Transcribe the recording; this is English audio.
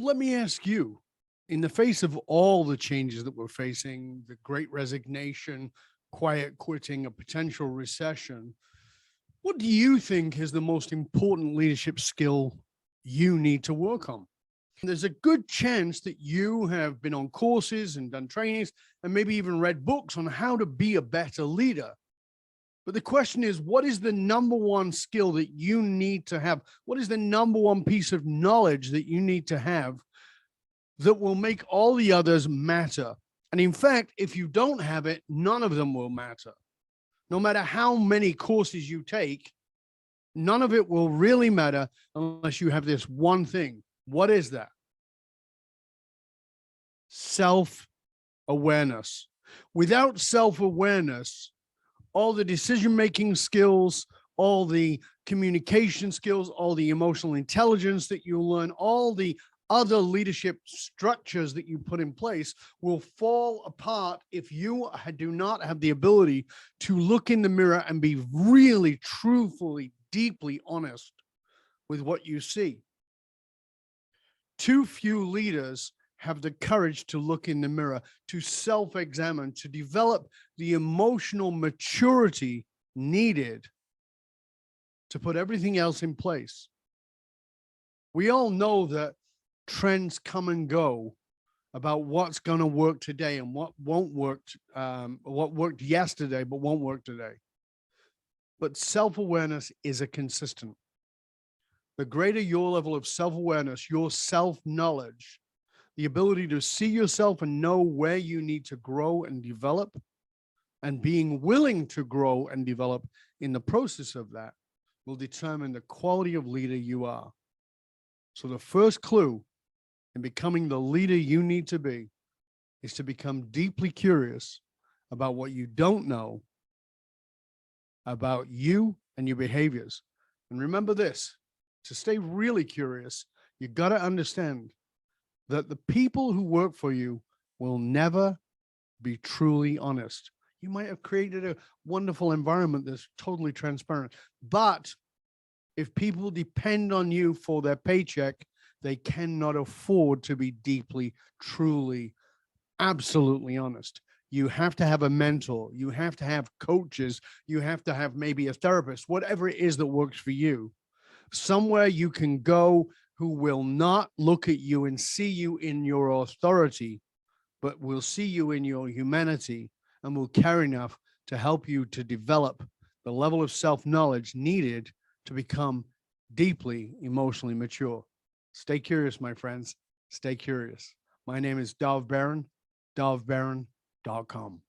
Let me ask you, in the face of all the changes that we're facing, the great resignation, quiet quitting, a potential recession, what do you think is the most important leadership skill you need to work on? There's a good chance that you have been on courses and done trainings and maybe even read books on how to be a better leader. But the question is, what is the number one skill that you need to have? What is the number one piece of knowledge that you need to have that will make all the others matter? And in fact, if you don't have it, none of them will matter. No matter how many courses you take, none of it will really matter unless you have this one thing. What is that? Self-awareness. Without self-awareness, all the decision-making skills, all the communication skills, all the emotional intelligence that you learn, all the other leadership structures that you put in place will fall apart if you do not have the ability to look in the mirror and be really, truthfully, deeply honest with what you see. Too few leaders have the courage to look in the mirror, to self-examine, to develop the emotional maturity needed to put everything else in place. We all know that trends come and go about what's going to work today and what won't work, what worked yesterday but won't work today. But self-awareness is a consistent. The greater your level of self-awareness, your self-knowledge, the ability to see yourself and know where you need to grow and develop, and being willing to grow and develop in the process of that will determine the quality of leader you are. So the first clue in becoming the leader you need to be is to become deeply curious about what you don't know about you and your behaviors. And remember this, to stay really curious, you got to understand that the people who work for you will never be truly honest. You might have created a wonderful environment that's totally transparent, but if people depend on you for their paycheck, they cannot afford to be deeply, truly, absolutely honest. You have to have a mentor. You have to have coaches. You have to have maybe a therapist, whatever it is that works for you. Somewhere you can go who will not look at you and see you in your authority, but will see you in your humanity and will care enough to help you to develop the level of self-knowledge needed to become deeply emotionally mature. Stay curious, my friends. Stay curious. My name is Dov Baron, dovbaron.com.